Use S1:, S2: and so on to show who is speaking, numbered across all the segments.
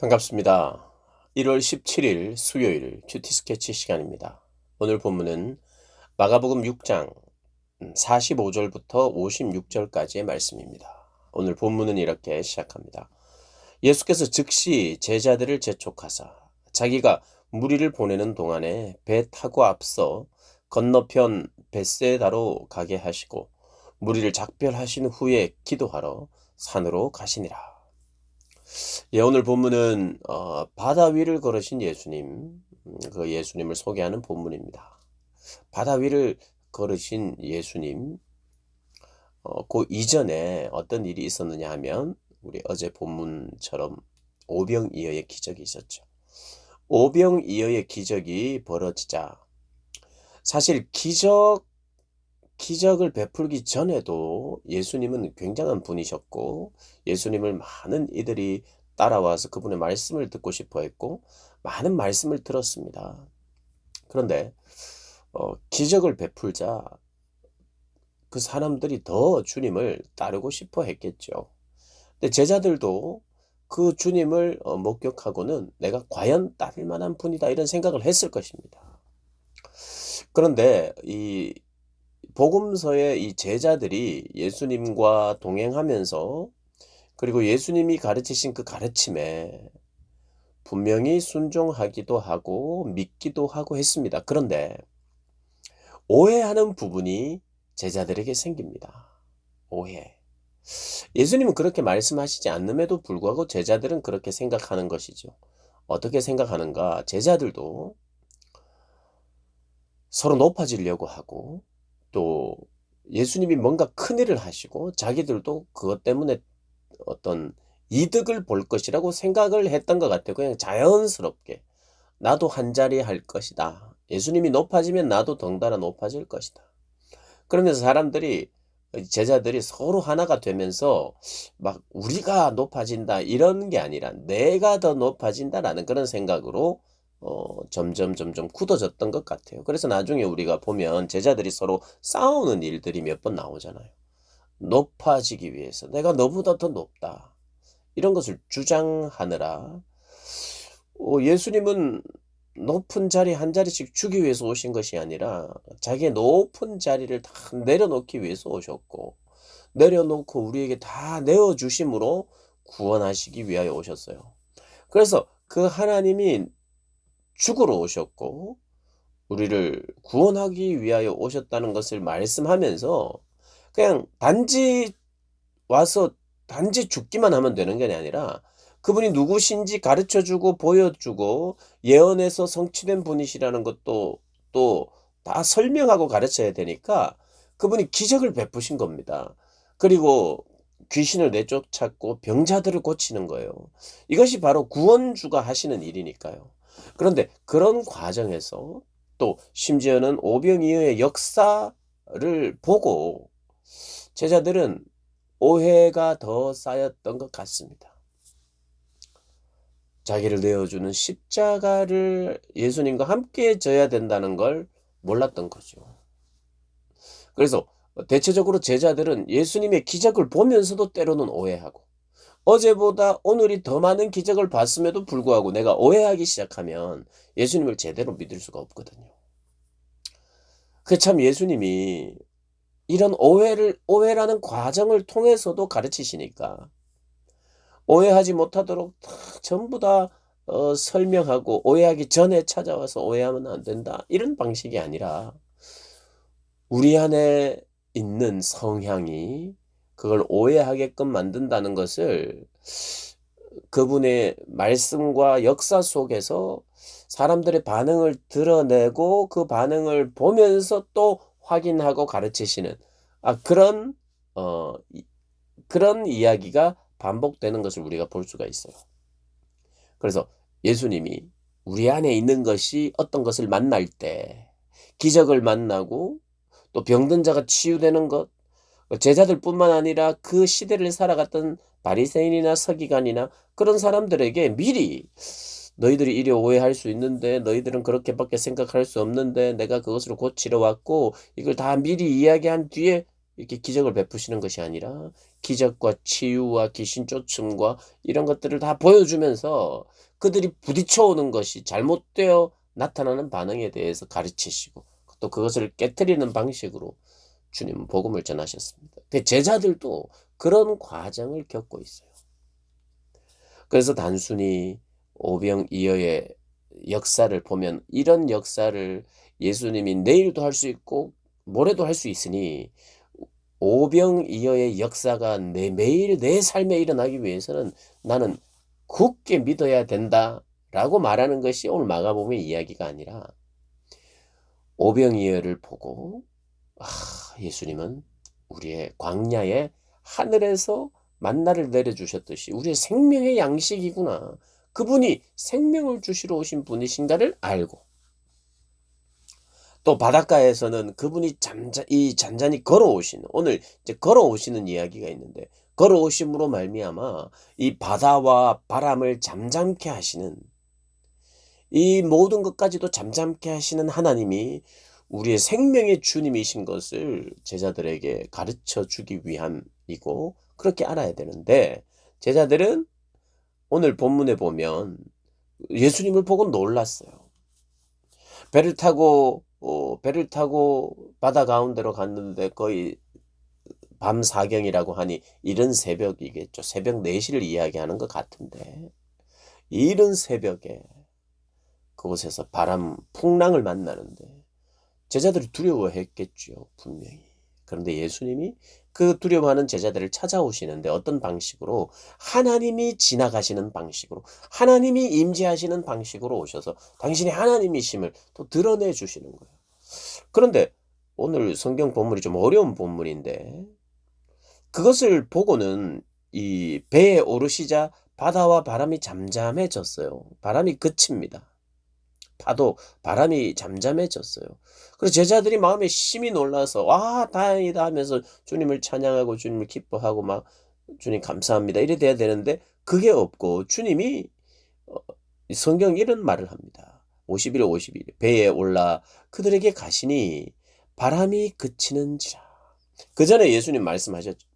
S1: 반갑습니다. 1월 17일 수요일 큐티 스케치 시간입니다. 오늘 본문은 마가복음 6장 45절부터 56절까지의 말씀입니다. 오늘 본문은 이렇게 시작합니다. 예수께서 즉시 제자들을 재촉하사 자기가 무리를 보내는 동안에 배 타고 앞서 건너편 벳세다로 가게 하시고 무리를 작별하신 후에 기도하러 산으로 가시니라. 예, 오늘 본문은 바다 위를 걸으신 예수님, 그 예수님을 소개하는 본문입니다. 바다 위를 걸으신 예수님, 그 이전에 어떤 일이 있었느냐 하면 우리 어제 본문처럼 오병이어의 기적이 있었죠. 오병이어의 기적이 벌어지자 사실 기적을 베풀기 전에도 예수님은 굉장한 분이셨고 예수님을 많은 이들이 따라와서 그분의 말씀을 듣고 싶어 했고 많은 말씀을 들었습니다. 그런데 기적을 베풀자 그 사람들이 더 주님을 따르고 싶어 했겠죠. 근데 제자들도 그 주님을 목격하고는 내가 과연 따를 만한 분이다 이런 생각을 했을 것입니다. 그런데 이 복음서의 이 제자들이 예수님과 동행하면서 그리고 예수님이 가르치신 그 가르침에 분명히 순종하기도 하고 믿기도 하고 했습니다. 그런데 오해하는 부분이 제자들에게 생깁니다. 오해. 예수님은 그렇게 말씀하시지 않음에도 불구하고 제자들은 그렇게 생각하는 것이죠. 어떻게 생각하는가? 제자들도 서로 높아지려고 하고 또 예수님이 뭔가 큰일을 하시고 자기들도 그것 때문에 어떤 이득을 볼 것이라고 생각을 했던 것 같아요. 그냥 자연스럽게 나도 한 자리 할 것이다. 예수님이 높아지면 나도 덩달아 높아질 것이다. 그러면서 사람들이 제자들이 서로 하나가 되면서 막 우리가 높아진다 이런 게 아니라 내가 더 높아진다라는 그런 생각으로 점점 굳어졌던 것 같아요. 그래서 나중에 우리가 보면 제자들이 서로 싸우는 일들이 몇 번 나오잖아요. 높아지기 위해서 내가 너보다 더 높다. 이런 것을 주장하느라 예수님은 높은 자리 한 자리씩 주기 위해서 오신 것이 아니라 자기의 높은 자리를 다 내려놓기 위해서 오셨고 내려놓고 우리에게 다 내어주심으로 구원하시기 위하여 오셨어요. 그래서 그 하나님이 죽으러 오셨고 우리를 구원하기 위하여 오셨다는 것을 말씀하면서 그냥 단지 와서 단지 죽기만 하면 되는 게 아니라 그분이 누구신지 가르쳐 주고 보여주고 예언에서 성취된 분이시라는 것도 또 다 설명하고 가르쳐야 되니까 그분이 기적을 베푸신 겁니다. 그리고 귀신을 내쫓았고 병자들을 고치는 거예요. 이것이 바로 구원주가 하시는 일이니까요. 그런데 그런 과정에서 또 심지어는 오병이어의 역사를 보고 제자들은 오해가 더 쌓였던 것 같습니다. 자기를 내어주는 십자가를 예수님과 함께 져야 된다는 걸 몰랐던 거죠. 그래서 대체적으로 제자들은 예수님의 기적을 보면서도 때로는 오해하고 어제보다 오늘이 더 많은 기적을 봤음에도 불구하고 내가 오해하기 시작하면 예수님을 제대로 믿을 수가 없거든요. 그 참 예수님이 이런 오해라는 과정을 통해서도 가르치시니까 오해하지 못하도록 다 전부 다 설명하고 오해하기 전에 찾아와서 오해하면 안 된다. 이런 방식이 아니라 우리 안에 있는 성향이 그걸 오해하게끔 만든다는 것을 그분의 말씀과 역사 속에서 사람들의 반응을 드러내고 그 반응을 보면서 또 확인하고 가르치시는 그런 그런 이야기가 반복되는 것을 우리가 볼 수가 있어요. 그래서 예수님이 우리 안에 있는 것이 어떤 것을 만날 때 기적을 만나고 또 병든 자가 치유되는 것 제자들뿐만 아니라 그 시대를 살아갔던 바리새인이나 서기관이나 그런 사람들에게 미리 너희들이 이리 오해할 수 있는데 너희들은 그렇게밖에 생각할 수 없는데 내가 그것을 고치러 왔고 이걸 다 미리 이야기한 뒤에 이렇게 기적을 베푸시는 것이 아니라 기적과 치유와 귀신 쫓음과 이런 것들을 다 보여주면서 그들이 부딪혀오는 것이 잘못되어 나타나는 반응에 대해서 가르치시고 또 그것을 깨트리는 방식으로 주님은 복음을 전하셨습니다. 근데 제자들도 그런 과정을 겪고 있어요. 그래서 단순히 오병이어의 역사를 보면 이런 역사를 예수님이 내일도 할 수 있고 모레도 할 수 있으니 오병이어의 역사가 매일 내 삶에 일어나기 위해서는 나는 굳게 믿어야 된다라고 말하는 것이 오늘 마가복음의 이야기가 아니라 오병이어를 보고 예수님은 우리의 광야에 하늘에서 만나를 내려주셨듯이 우리의 생명의 양식이구나. 그분이 생명을 주시러 오신 분이신가를 알고 또 바닷가에서는 그분이 잔잔히 걸어오시는 오늘 이제 걸어오시는 이야기가 있는데 걸어오심으로 말미암아 이 바다와 바람을 잠잠케 하시는 이 모든 것까지도 잠잠케 하시는 하나님이 우리의 생명의 주님이신 것을 제자들에게 가르쳐 주기 위함이고 그렇게 알아야 되는데 제자들은 오늘 본문에 보면 예수님을 보고 놀랐어요. 배를 타고 바다 가운데로 갔는데 거의 밤 사경이라고 하니 이른 새벽이겠죠. 새벽 4시를 이야기하는 것 같은데 이른 새벽에 그곳에서 바람 풍랑을 만나는데 제자들이 두려워했겠죠, 분명히. 그런데 예수님이 그 두려워하는 제자들을 찾아오시는데 어떤 방식으로? 하나님이 지나가시는 방식으로, 하나님이 임재하시는 방식으로 오셔서 당신이 하나님이심을 또 드러내 주시는 거예요. 그런데 오늘 성경 본문이 좀 어려운 본문인데 그것을 보고는 이 배에 오르시자 바다와 바람이 잠잠해졌어요. 바람이 그칩니다. 바람이 잠잠해졌어요. 그래서 제자들이 마음에 심히 놀라서 와 다행이다 하면서 주님을 찬양하고 주님을 기뻐하고 막 주님 감사합니다 이래 돼야 되는데 그게 없고 주님이 성경 이런 말을 합니다. 51, 52 배에 올라 그들에게 가시니 바람이 그치는지라. 그 전에 예수님 말씀하셨죠.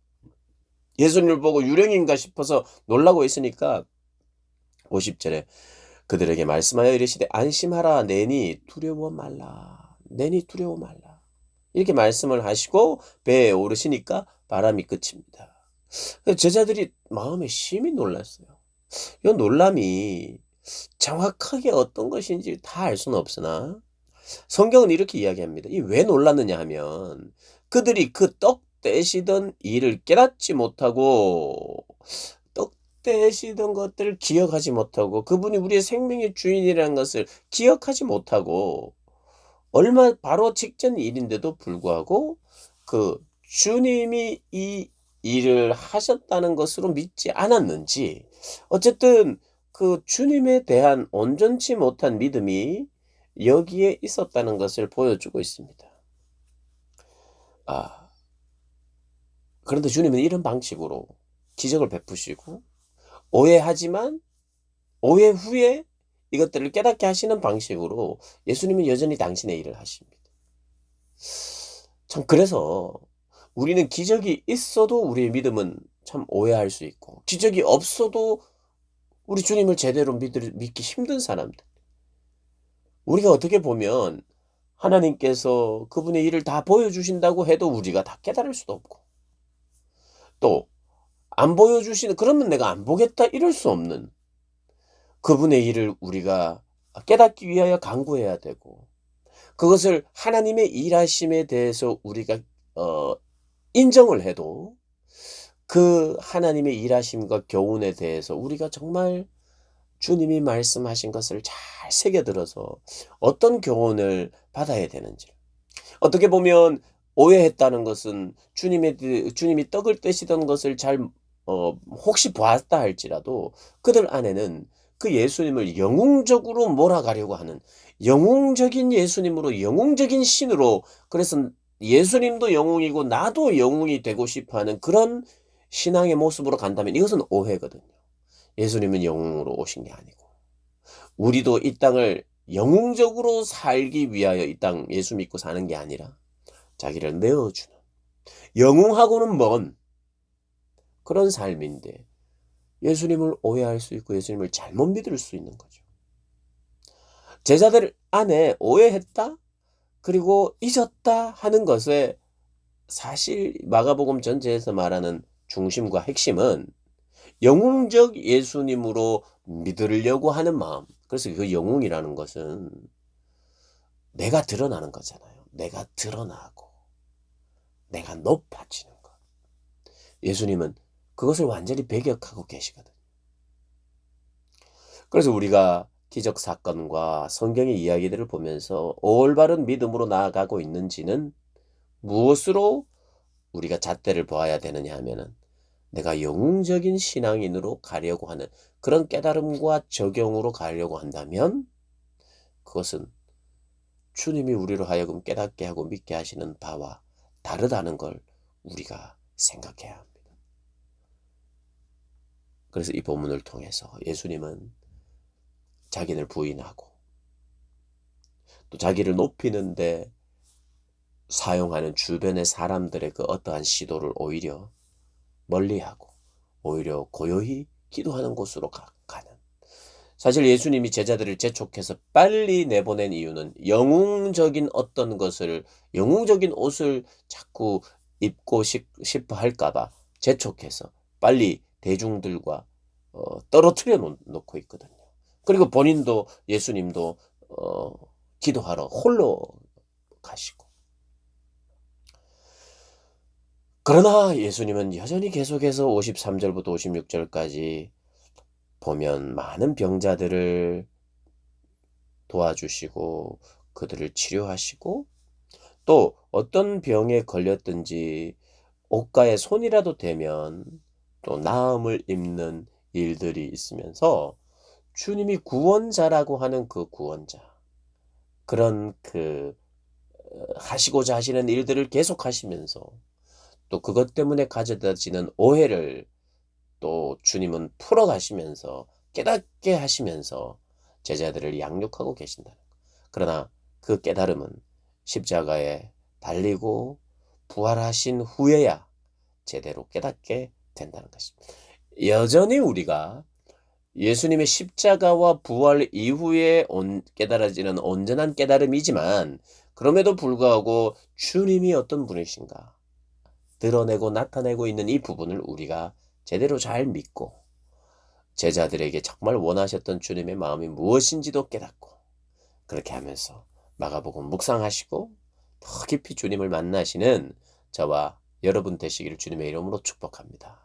S1: 예수님을 보고 유령인가 싶어서 놀라고 있으니까 50절에 그들에게 말씀하여 이르시되 안심하라 내니 두려워 말라. 내니 두려워 말라. 이렇게 말씀을 하시고 배에 오르시니까 바람이 그칩니다. 제자들이 마음에 심히 놀랐어요. 이 놀람이 정확하게 어떤 것인지 다 알 수는 없으나 성경은 이렇게 이야기합니다. 이 왜 놀랐느냐 하면 그들이 그 떡 떼시던 일을 깨닫지 못하고 떡 떼시던 것들을 기억하지 못하고 그분이 우리의 생명의 주인이라는 것을 기억하지 못하고 얼마 바로 직전 일인데도 불구하고 그 주님이 이 일을 하셨다는 것으로 믿지 않았는지 어쨌든 그 주님에 대한 온전치 못한 믿음이 여기에 있었다는 것을 보여주고 있습니다. 그런데 주님은 이런 방식으로 기적을 베푸시고 오해하지만 오해 후에 이것들을 깨닫게 하시는 방식으로 예수님은 여전히 당신의 일을 하십니다. 참 그래서 우리는 기적이 있어도 우리의 믿음은 참 오해할 수 있고 기적이 없어도 우리 주님을 제대로 믿기 힘든 사람들. 우리가 어떻게 보면 하나님께서 그분의 일을 다 보여주신다고 해도 우리가 다 깨달을 수도 없고 또 안 보여주시는 그러면 내가 안 보겠다 이럴 수 없는 그분의 일을 우리가 깨닫기 위하여 간구해야 되고 그것을 하나님의 일하심에 대해서 우리가 인정을 해도 그 하나님의 일하심과 교훈에 대해서 우리가 정말 주님이 말씀하신 것을 잘 새겨들어서 어떤 교훈을 받아야 되는지 어떻게 보면 오해했다는 것은 주님이 떡을 떼시던 것을 잘 혹시 보았다 할지라도 그들 안에는 그 예수님을 영웅적으로 몰아가려고 하는 영웅적인 예수님으로 영웅적인 신으로 그래서 예수님도 영웅이고 나도 영웅이 되고 싶어하는 그런 신앙의 모습으로 간다면 이것은 오해거든요. 예수님은 영웅으로 오신 게 아니고 우리도 이 땅을 영웅적으로 살기 위하여 이 땅 예수 믿고 사는 게 아니라 자기를 내어주는 영웅하고는 먼 그런 삶인데 예수님을 오해할 수 있고 예수님을 잘못 믿을 수 있는 거죠. 제자들 안에 오해했다 그리고 잊었다 하는 것에 사실 마가복음 전체에서 말하는 중심과 핵심은 영웅적 예수님으로 믿으려고 하는 마음. 그래서 그 영웅이라는 것은 내가 드러나는 거잖아요. 내가 드러나고 내가 높아지는 것. 예수님은 그것을 완전히 배격하고 계시거든요. 그래서 우리가 기적 사건과 성경의 이야기들을 보면서 올바른 믿음으로 나아가고 있는지는 무엇으로 우리가 잣대를 보아야 되느냐 하면은 내가 영웅적인 신앙인으로 가려고 하는 그런 깨달음과 적용으로 가려고 한다면 그것은 주님이 우리로 하여금 깨닫게 하고 믿게 하시는 바와 다르다는 걸 우리가 생각해야 합니다. 그래서 이 본문을 통해서 예수님은 자기를 부인하고 또 자기를 높이는데 사용하는 주변의 사람들의 그 어떠한 시도를 오히려 멀리하고 오히려 고요히 기도하는 곳으로 가는. 사실 예수님이 제자들을 재촉해서 빨리 내보낸 이유는 영웅적인 어떤 것을 영웅적인 옷을 자꾸 입고 싶어 할까 봐 재촉해서 빨리 대중들과 떨어뜨려 놓고 있거든요. 그리고 본인도 예수님도 기도하러 홀로 가시고. 그러나 예수님은 여전히 계속해서 53절부터 56절까지 보면 많은 병자들을 도와주시고 그들을 치료하시고 또 어떤 병에 걸렸든지 옷가에 손이라도 대면 또 나음을 입는 일들이 있으면서 주님이 구원자라고 하는 그 구원자 그런 하시고자 하시는 일들을 계속하시면서 또 그것 때문에 가져다지는 오해를 또 주님은 풀어가시면서 깨닫게 하시면서 제자들을 양육하고 계신다는 것. 그러나 그 깨달음은 십자가에 달리고 부활하신 후에야 제대로 깨닫게 된다는 것입니다. 여전히 우리가 예수님의 십자가와 부활 이후에 깨달아지는 온전한 깨달음이지만 그럼에도 불구하고 주님이 어떤 분이신가 드러내고 나타내고 있는 이 부분을 우리가 제대로 잘 믿고 제자들에게 정말 원하셨던 주님의 마음이 무엇인지도 깨닫고 그렇게 하면서 마가복음 묵상하시고 더 깊이 주님을 만나시는 저와 여러분 되시기를 주님의 이름으로 축복합니다.